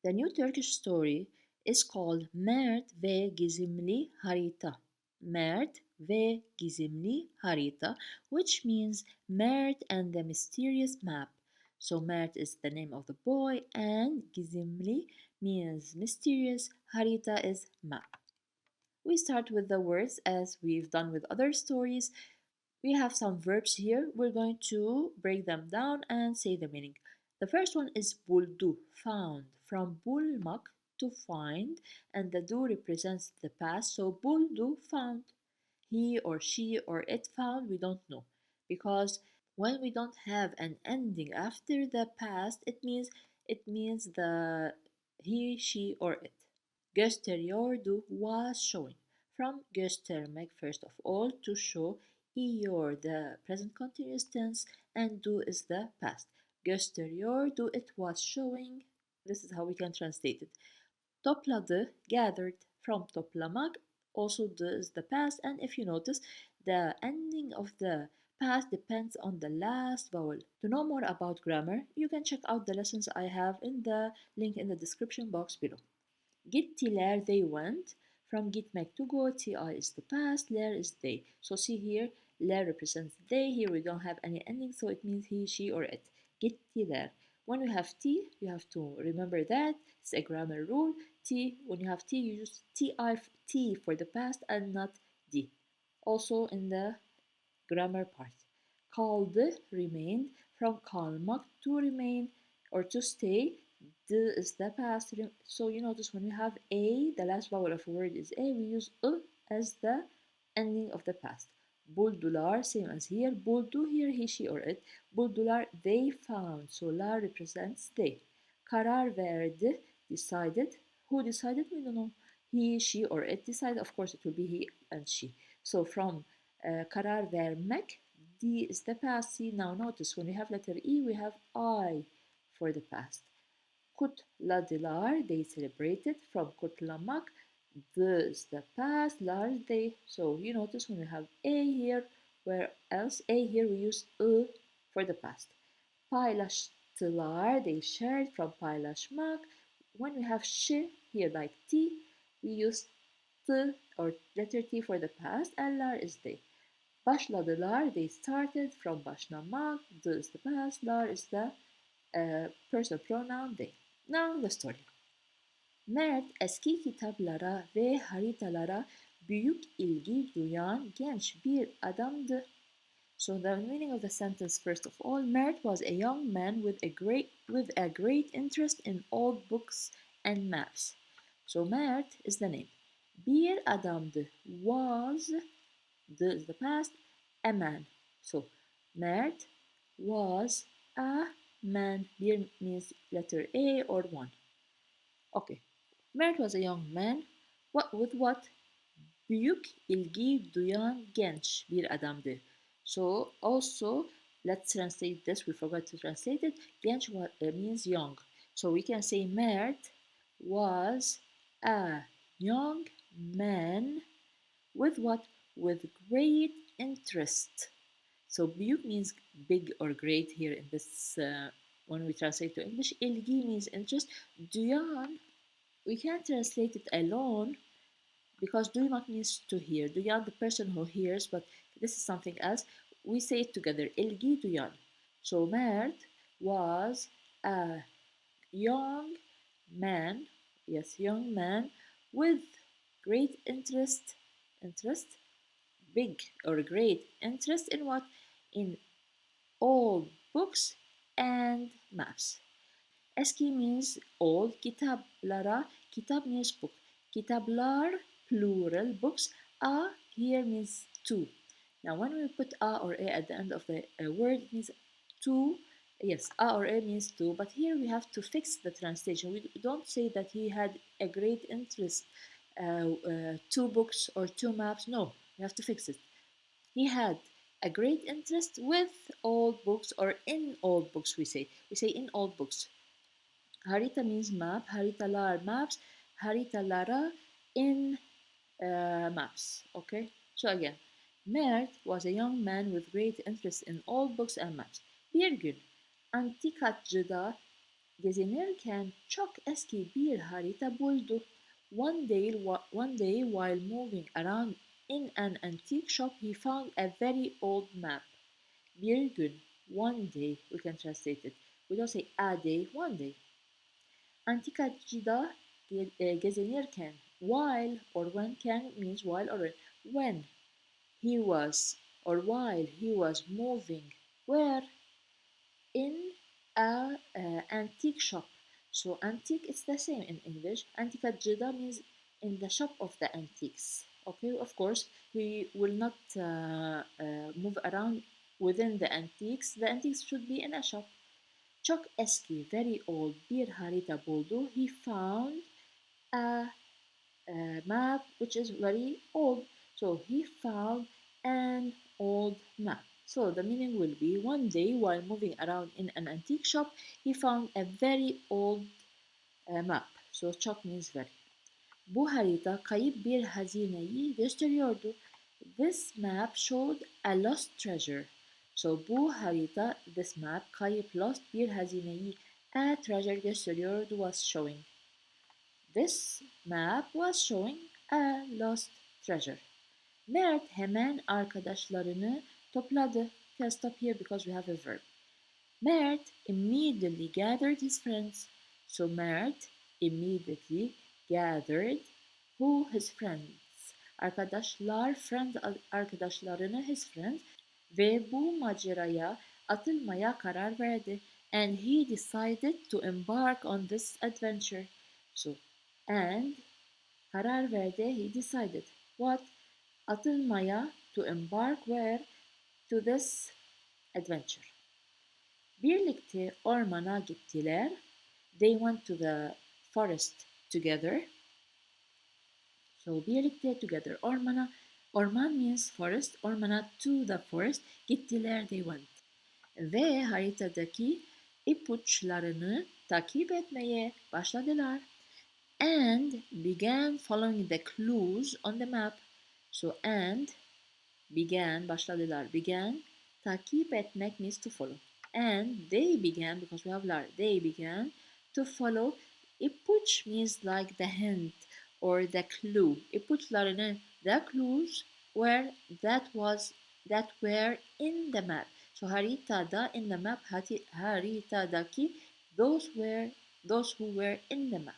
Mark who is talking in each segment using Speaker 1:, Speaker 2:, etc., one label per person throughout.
Speaker 1: The new Turkish story is called Mert ve Gizemli Harita. Mert ve Gizemli Harita, which means Mert and the mysterious map. So Mert is the name of the boy and Gizemli means mysterious, Harita is map. We start with the words as we've done with other stories. We have some verbs here. We're going to break them down and say the meaning. The first one is buldu, found. From bulmak, to find, and the do represents the past. So buldu, found. He or she or it found, we don't know. Because when we don't have an ending after the past, it means the he, she, or it. Gösteriyordu was showing. From göstermek, first of all, to show. İyor, the present continuous tense, and do is the past. Gösteriyordu, it was showing. This is how we can translate it. Topladı, gathered. From toplamak, also do is the past, and if you notice, the ending of the past depends on the last vowel. To know more about grammar, you can check out the lessons I have in the link in the description box below. Gittiler, they went. From gitmek, to go, ti is the past, ler is they. So see here, ler represents they. Here we don't have any ending, so it means he, she, or it. Gittiler. When we have t, you have to remember that. It's a grammar rule. T, when you have t, you use ti for the past and not d. Also in the grammar part. Kaldı, remained. From kalmak, to remain or to stay. D is the past. So you notice when we have a, the last vowel of a word is a, we use as the ending of the past. Buldular, same as here. Buldu, here he, she, or it. Buldular, they found. So la represents they. Karar verdi, decided. Who decided? We don't know. He, she, or it decided. Of course, it will be he and she. So from karar vermek, D is the past. See, now notice when we have letter E, we have I for the past. Kutladılar, they celebrated. From kutlamak, the is the past, lar they. So you notice when we have a here, where else a here we use for the past. Paylaştılar, they shared. From paylaşmak, when we have sh here like t, we use t or letter t for the past, and lar is they. Başladılar, they started. From başlamak, the is the past, lar is the personal pronoun they. Now the story. Mert eski kitaplara ve haritalara büyük ilgi duyan genç bir adamdı. So the meaning of the sentence first of all, Mert was a young man with a great interest in old books and maps. So Mert is the name. Bir adamdı was, the is the past, a man. So Mert was a man. Bir means letter A or one. Okay. Mert was a young man. With what? Büyük ilgi duyan genç bir adamdı. So also let's translate this. We forgot to translate it. Genç means young. So we can say Mert was a young man with what? With great interest. So büyük means big or great here in this when we translate to English. İlgi means interest. Duyan, we can't translate it alone because duymak means to hear. Duyan, the person who hears, but this is something else. We say it together. İlgi duyan. So Mert was a young man, yes, young man with great interest, big or great interest in what? In old books and maps. Eski means old. Kitaplara, kitab means book. Kitaplar, plural, books. A here means two. Now when we put a or a at the end of the word, it means two. Yes, a or a means two, but here we have to fix the translation. We don't say that he had a great interest, two books or two maps. No, we have to fix it. He had a great interest with old books or in old books, we say. We say in old books. Harita means map. Haritalar maps. Haritalara in maps. Okay. So again, Mert was a young man with great interest in old books and maps. Bir gün antikacıda gezinirken çok eski bir harita buldu. One day while moving around in an antique shop, he found a very old map. Bir gün, one day, we can translate it. We don't say a day, one day. Antikacıda gezinirken, while or when can means while or when he was or while he was moving where in a antique shop. So antique is the same in English. Antikacıda means in the shop of the antiques. Okay, of course, we will not move around within the antiques. The antiques should be in a shop. Çok eski, very old bir harita buldu. He found a map which is very old. So he found an old map. So the meaning will be one day while moving around in an antique shop, he found a very old map. So çok means very. Bu harita kayıp bir hazineyi gösteriyordu. This map showed a lost treasure. So bu harita, this map, kayıp lost bir hazineyi, a treasure gösteriyordu, was showing. This map was showing a lost treasure. Mert hemen arkadaşlarını topladı. Can stop here because we have a verb. Mert immediately gathered his friends. So Mert immediately gathered his friends. Arkadaşlar, arkadaşlarını, his friends, ve bu maceraya atılmaya karar verdi. And he decided to embark on this adventure. So, and karar verdi, he decided. What? Atılmaya, to embark where? To this adventure. Birlikte ormana gittiler. They went to the forest together. So birlikte together. Orman means forest. Ormana, to the forest. Gittiler, they went. Ve haritadaki ipuçlarını takip etmeye başladılar. And began following the clues on the map. So and began, başladılar. Began, takip etmek means to follow. And they began, because we have lar, they began to follow. İpuç means like the hint or the clue. İpuçlarını, the clues were that were in the map. So haritada, in the map, haritadaki those who were in the map.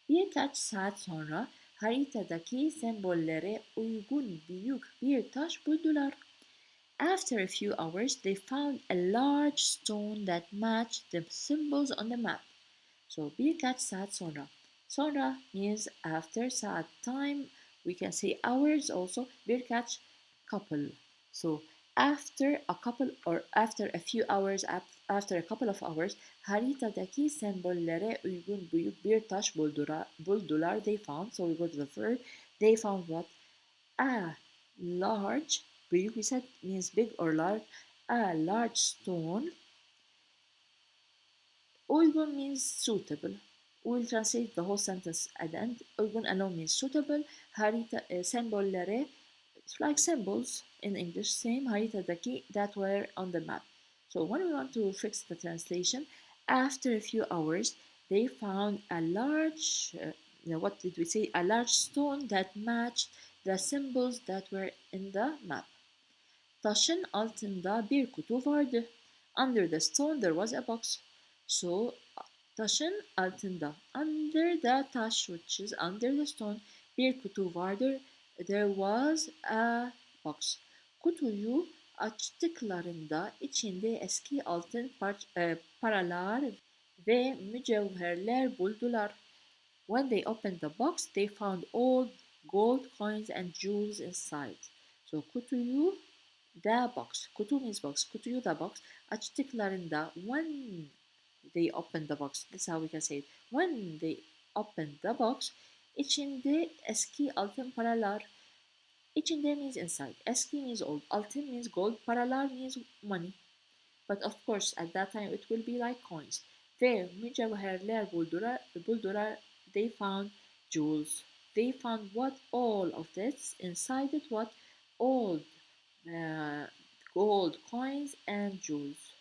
Speaker 1: Birkaç saat sonra haritadaki sembollere uygun büyük bir taş buldular. After a few hours, they found a large stone that matched the symbols on the map. So birkaç saat sonra. Sonra means after, saat time. We can say hours also. Birkaç, couple. So after a couple or after a few hours, after a couple of hours, haritadaki sembollere uygun büyük bir taş buldular. They found. So we go to the verb. They found what? A large, büyük, we said means big or large. A large stone. Uygun means suitable. We'll translate the whole sentence at the end. Uygun alone means suitable. Sembollere, it's like symbols in English, same haritadaki that were on the map. So when we want to fix the translation, after a few hours, they found a large, what did we say? A large stone that matched the symbols that were in the map. Taşın altında bir kutu vardı. Under the stone there was a box. So taşın altında, under the taş, which is under the stone, bir kutu vardır. There was a box. Kutuyu açtıklarında içinde eski altın paralar ve mücevherler buldular. When they opened the box, they found old gold coins and jewels inside. So kutuyu, the box. Kutu means box. Kutuyu, the box. Açtıklarında, when they opened the box. That's how we can say it. When they opened the box, içinde eski altın paralar. İçinde means inside. Eski means old. Altın means gold. Paralar means money. But of course, at that time, it will be like coins. Ve mücevherler buldular. They found jewels. They found what? All of this. Inside it, what? Old gold coins and jewels.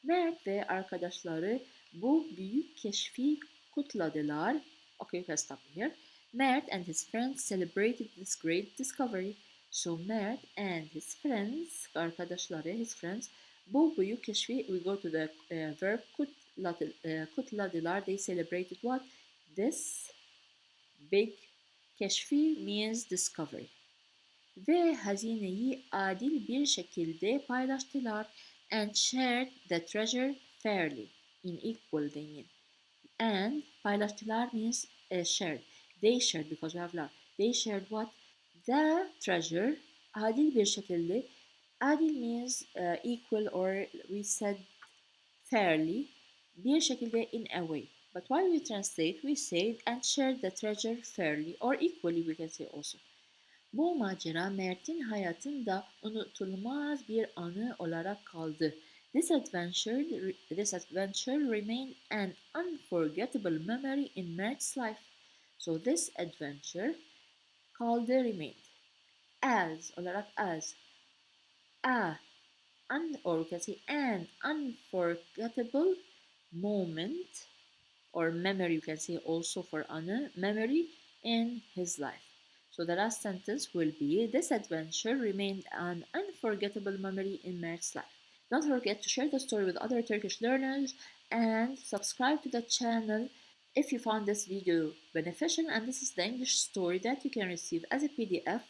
Speaker 1: Mert ve arkadaşları Bu büyük keşfi kutladılar. Okay, you can stop here. Mert and his friends celebrated this great discovery. So Mert and his friends, arkadaşları, his friends, bu büyük keşfi, we go to the verb kutladılar. They celebrated what? This big keşfi means discovery. Ve hazineyi adil bir şekilde paylaştılar. And shared the treasure fairly. In equal they mean. And paylaştılar means shared. They shared because we have love. They shared what? The treasure. Adil bir şekilde. Adil means equal, or we said fairly. Bir şekilde, in a way. But while we translate, we say and shared the treasure fairly, or equally we can say also. Bu macera Mert'in hayatında unutulmaz bir anı olarak kaldı. This adventure remained an unforgettable memory in Mert's life. So this adventure kaldı, remained. As olarak as. Or we can say an unforgettable moment or memory, you can say also for anı, memory in his life. So the last sentence will be, this adventure remained an unforgettable memory in Mert's life. Don't forget to share the story with other Turkish learners and subscribe to the channel if you found this video beneficial. And this is the English story that you can receive as a PDF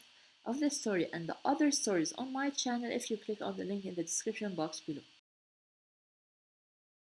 Speaker 1: of the story and the other stories on my channel if you click on the link in the description box below.